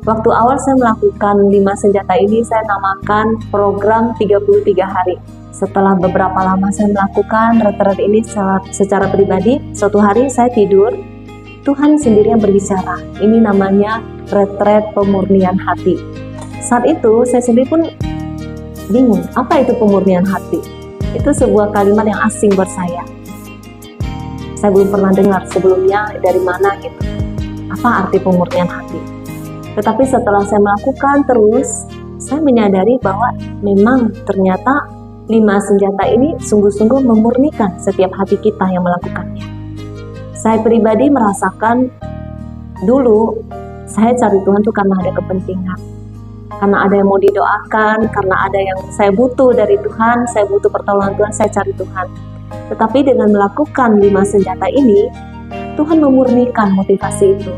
Waktu awal saya melakukan 5 senjata ini, saya namakan program 33 hari. Setelah beberapa lama saya melakukan retret ini secara pribadi, suatu hari saya tidur, Tuhan sendiri yang berbicara. Ini namanya retret pemurnian hati. Saat itu saya sendiri pun bingung, apa itu pemurnian hati? Itu sebuah kalimat yang asing buat saya. Saya belum pernah dengar sebelumnya dari mana gitu. Apa arti pemurnian hati? Tetapi setelah saya melakukan terus, saya menyadari bahwa memang ternyata 5 senjata ini sungguh-sungguh memurnikan setiap hati kita yang melakukannya. Saya pribadi merasakan dulu saya cari Tuhan itu karena ada kepentingan, karena ada yang mau didoakan, karena ada yang saya butuh dari Tuhan, saya butuh pertolongan Tuhan, saya cari Tuhan. Tetapi dengan melakukan 5 senjata ini, Tuhan memurnikan motivasi itu.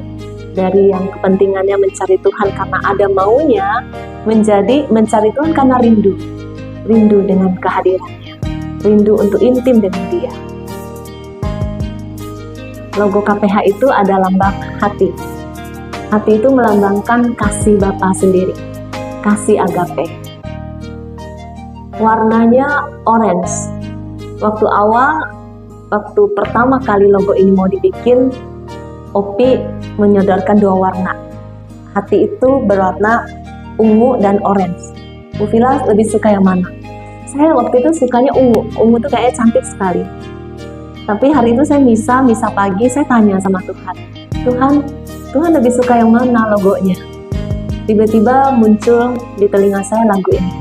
Dari yang kepentingannya mencari Tuhan karena ada maunya, menjadi mencari Tuhan karena rindu dengan kehadirannya, rindu untuk intim dengan Dia. Logo KPH itu ada lambang hati. Hati itu melambangkan kasih Bapa sendiri, kasih agape. Warnanya orange. Waktu pertama kali logo ini mau dibikin, Opi menyodorkan 2 warna. Hati itu berwarna ungu dan orange. Bu Vila lebih suka yang mana? Saya waktu itu sukanya ungu. Ungu tuh kayaknya cantik sekali. Tapi hari itu saya misa pagi, saya tanya sama Tuhan. Tuhan lebih suka yang mana logonya? Tiba-tiba muncul di telinga saya lagu ini.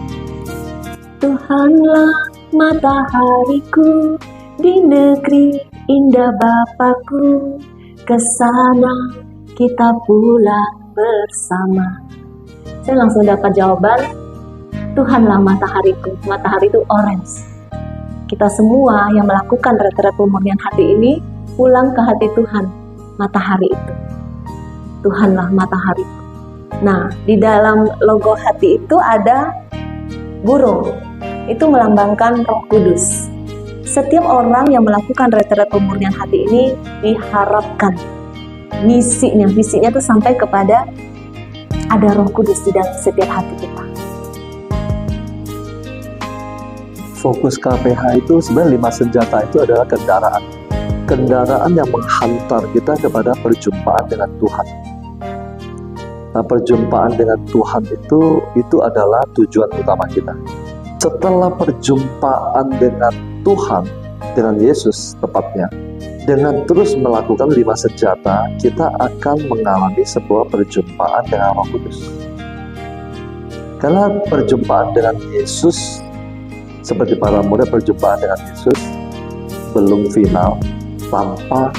Tuhanlah matahariku, di negeri indah Bapakku, kesana kita pulang bersama. Saya langsung dapat jawaban, Tuhanlah matahariku. Matahari itu orange. Kita semua yang melakukan retret pemurnian hati ini pulang ke hati Tuhan, matahari itu. Tuhanlah matahariku. Nah, di dalam logo hati itu ada burung. Itu melambangkan Roh Kudus. Setiap orang yang melakukan retret pemurnian hati ini diharapkan visinya itu sampai kepada ada Roh Kudus di dalam setiap hati kita. Fokus KPH itu sebenarnya 5 senjata itu adalah kendaraan yang menghantar kita kepada perjumpaan dengan Tuhan. Nah, perjumpaan dengan Tuhan itu adalah tujuan utama kita. Setelah perjumpaan dengan Tuhan, dengan Yesus tepatnya, dengan terus melakukan 5 senjata, kita akan mengalami sebuah perjumpaan dengan Roh Kudus. Karena perjumpaan dengan Yesus, seperti para muda perjumpaan dengan Yesus, belum final tanpa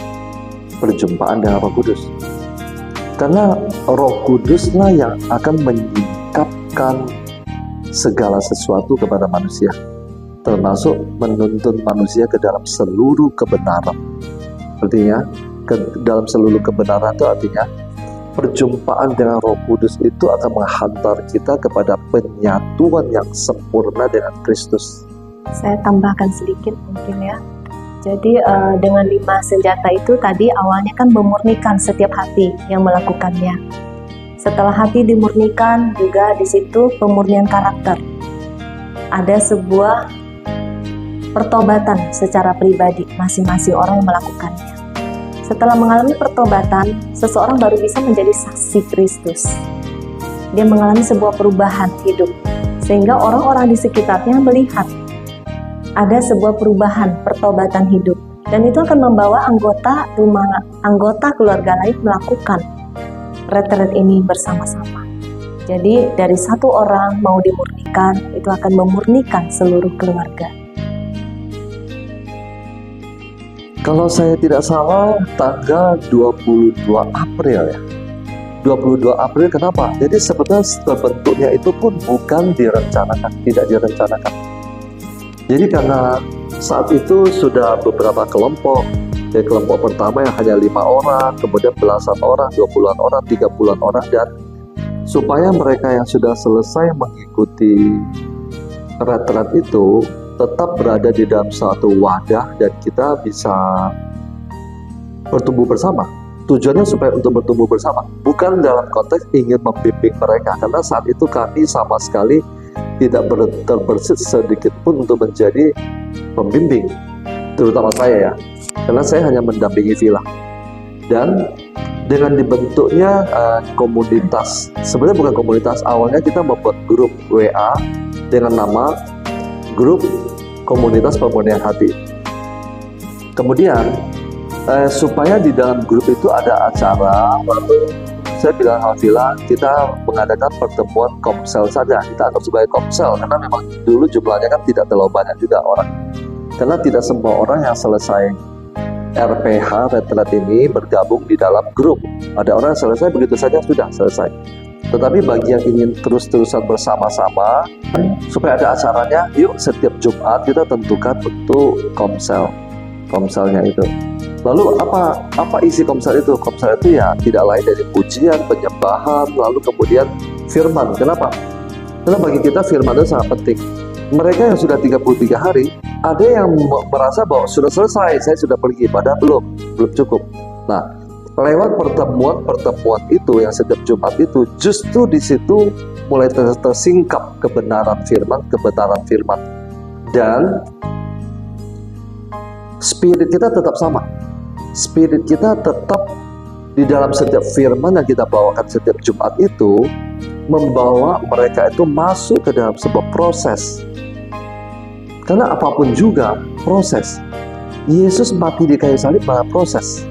perjumpaan dengan Roh Kudus. Karena Roh Kuduslah yang akan menyingkapkan segala sesuatu kepada manusia, termasuk menuntun manusia ke dalam seluruh kebenaran. Artinya, dalam seluruh kebenaran itu artinya perjumpaan dengan Roh Kudus itu akan menghantar kita kepada penyatuan yang sempurna dengan Kristus. Saya tambahkan sedikit mungkin ya. Jadi dengan 5 senjata itu tadi awalnya kan memurnikan setiap hati yang melakukannya. Setelah hati dimurnikan, juga di situ pemurnian karakter. Ada sebuah pertobatan secara pribadi masing-masing orang yang melakukannya. Setelah mengalami pertobatan, seseorang baru bisa menjadi saksi Kristus. Dia mengalami sebuah perubahan hidup, sehingga orang-orang di sekitarnya melihat ada sebuah perubahan, pertobatan hidup. Dan itu akan membawa anggota keluarga lain melakukan retret ini bersama-sama. Jadi dari satu orang mau dimurnikan, itu akan memurnikan seluruh keluarga. Kalau saya tidak salah, tanggal 22 April ya. 22 April kenapa? Jadi sebetulnya terbentuknya itu pun bukan direncanakan, tidak direncanakan. Jadi karena saat itu sudah beberapa kelompok. Jadi kelompok pertama yang hanya 5 orang, kemudian belasan orang, 20-an orang, 30-an orang, dan supaya mereka yang sudah selesai mengikuti retret itu tetap berada di dalam suatu wadah dan kita bisa bertumbuh bersama. tujuannya supaya untuk bertumbuh bersama, bukan dalam konteks ingin membimbing mereka, karena saat itu kami sama sekali tidak terbersit sedikit pun untuk menjadi pembimbing, terutama saya ya, karena saya hanya mendampingi villa. Dan dengan dibentuknya komunitas, sebenarnya bukan komunitas, awalnya kita membuat grup WA dengan nama Grup Komunitas Pemurnian Hati. Kemudian supaya di dalam grup itu ada acara, lalu saya bilang sama Villa, kita mengadakan pertemuan komsel saja, kita anggap sebagai komsel, karena memang dulu jumlahnya kan tidak terlalu banyak juga orang, karena tidak semua orang yang selesai RPH retret ini bergabung di dalam grup. Ada orang yang selesai begitu saja sudah selesai, tetapi bagi yang ingin terus-terusan bersama-sama, supaya ada acaranya, yuk setiap Jumat kita tentukan untuk komselnya itu. Lalu apa isi komsel itu? Komsel itu ya tidak lain dari pujian, penyembahan, lalu kemudian firman. Kenapa? Karena bagi kita firman itu sangat penting. Mereka yang sudah 33 hari, ada yang merasa bahwa sudah selesai, saya sudah pergi, padahal belum cukup. Nah, lewat pertemuan itu yang setiap Jumat itu, justru di situ mulai tersingkap kebenaran firman, dan spirit kita tetap sama. Spirit kita tetap di dalam setiap firman yang kita bawakan setiap Jumat itu, membawa mereka itu masuk ke dalam sebuah proses. Karena apapun juga proses. Yesus mati di kayu salib melalui proses.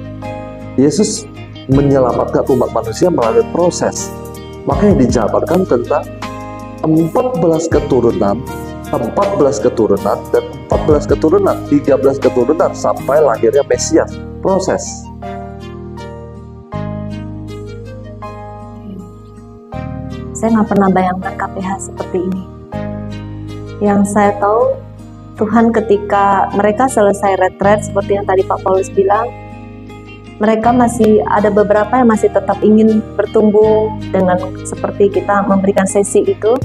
Yesus menyelamatkan umat manusia melalui proses. Makanya dijabarkan tentang 14 keturunan, dan 14 keturunan, 13 keturunan sampai lahirnya Mesias. Proses. Saya nggak pernah bayangkan KPH seperti ini. Yang saya tahu, Tuhan ketika mereka selesai retret seperti yang tadi Pak Paulus bilang, mereka masih ada beberapa yang masih tetap ingin bertumbuh dengan seperti kita memberikan sesi itu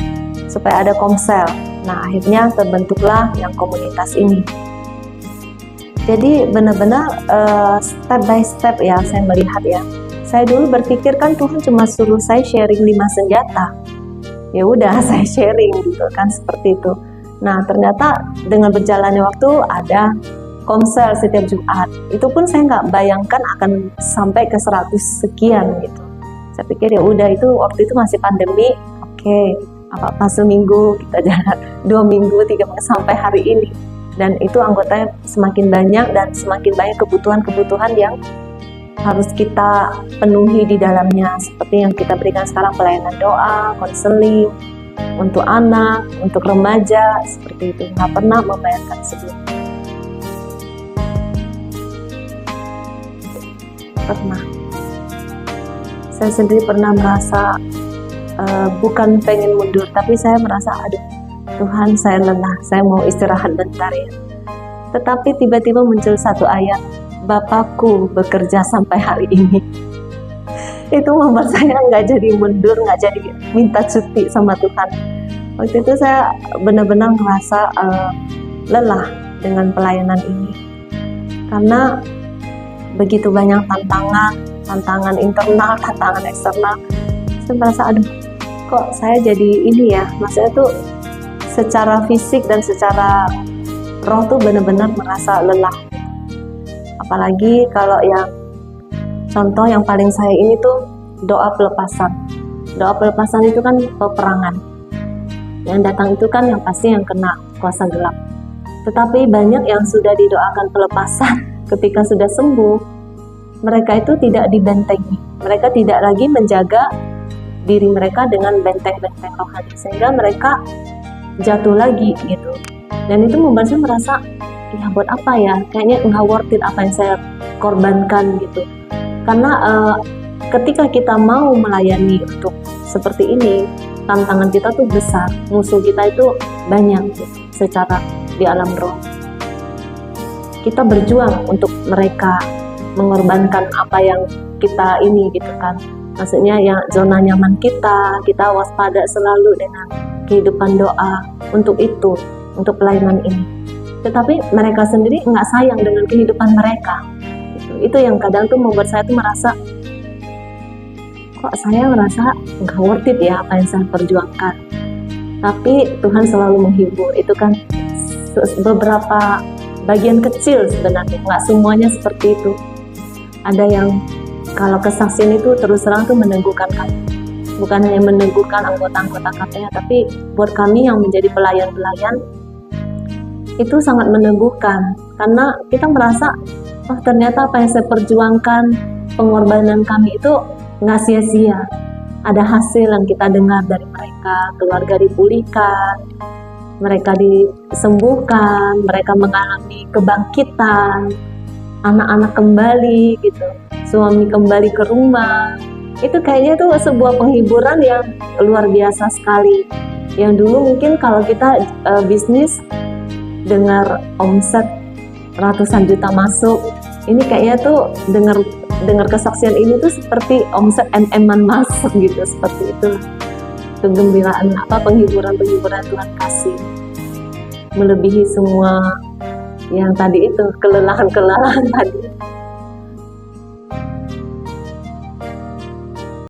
supaya ada komsel. Nah, akhirnya terbentuklah yang komunitas ini. Jadi benar-benar step by step ya saya melihat ya. Saya dulu berpikir kan Tuhan cuma suruh saya sharing 5 senjata. Ya udah saya sharing gitu kan, seperti itu. Nah, ternyata dengan berjalannya waktu ada komsel setiap Jumat. Itu pun saya nggak bayangkan akan sampai ke 100 sekian gitu. Saya pikir ya udah, itu waktu itu masih pandemi. Oke, apa seminggu kita jalan, 2 minggu, 3 minggu sampai hari ini. Dan itu anggotanya semakin banyak dan semakin banyak kebutuhan-kebutuhan yang harus kita penuhi di dalamnya, seperti yang kita berikan sekarang, pelayanan doa, konseling untuk anak, untuk remaja, seperti itu. Nggak pernah membayangkan sebelumnya. Pernah. Saya sendiri pernah merasa bukan pengen mundur, tapi saya merasa aduh Tuhan, saya lelah, saya mau istirahat bentar ya. Tetapi tiba-tiba muncul satu ayat, Bapakku bekerja sampai hari ini. Itu membuat saya nggak jadi mundur, nggak jadi minta cuti sama Tuhan. Waktu itu saya benar-benar merasa lelah dengan pelayanan ini. Karena begitu banyak tantangan internal, tantangan eksternal. Saya merasa aduh, kok saya jadi ini ya, maksudnya tuh secara fisik dan secara roh tuh benar-benar merasa lelah. Apalagi kalau yang contoh yang paling saya ini tuh doa pelepasan. Doa pelepasan itu kan peperangan. Yang datang itu kan yang pasti yang kena kuasa gelap. Tetapi banyak yang sudah didoakan pelepasan ketika sudah sembuh, mereka itu tidak dibentengi. Mereka tidak lagi menjaga diri mereka dengan benteng-benteng rohani, sehingga mereka jatuh lagi gitu. Dan itu membuat saya merasa ya buat apa ya, kayaknya nggak worth it apa yang saya korbankan gitu. Karena ketika kita mau melayani untuk seperti ini, tantangan kita tuh besar, musuh kita itu banyak gitu, secara di alam roh. Kita berjuang untuk mereka, mengorbankan apa yang kita ini gitu kan, maksudnya yang zona nyaman kita waspada selalu dengan kehidupan doa untuk itu, untuk pelayanan ini. Tetapi mereka sendiri nggak sayang dengan kehidupan mereka. Itu yang kadang tuh membuat saya tuh merasa, kok saya merasa nggak worth it ya apa yang saya perjuangkan. Tapi Tuhan selalu menghibur. Itu kan beberapa bagian kecil sebenarnya, nggak semuanya seperti itu. Ada yang kalau kesaksian itu terus terang tuh meneguhkan kami. Bukan hanya meneguhkan anggota-anggota KPH, tapi buat kami yang menjadi pelayan-pelayan itu sangat meneguhkan. Karena kita merasa, oh ternyata apa yang saya perjuangkan, pengorbanan kami itu nggak sia-sia. Ada hasil yang kita dengar dari mereka, keluarga dipulihkan, mereka disembuhkan, mereka mengalami kebangkitan, anak-anak kembali gitu, suami kembali ke rumah. Itu kayaknya tuh sebuah penghiburan yang luar biasa sekali. Yang dulu mungkin kalau kita bisnis dengar omset ratusan juta masuk, ini kayaknya tuh dengar kesaksian ini tuh seperti omset MM-an masuk gitu, seperti itu. Kegembiraan penghiburan Tuhan kasih melebihi semua yang tadi itu, kelelahan tadi.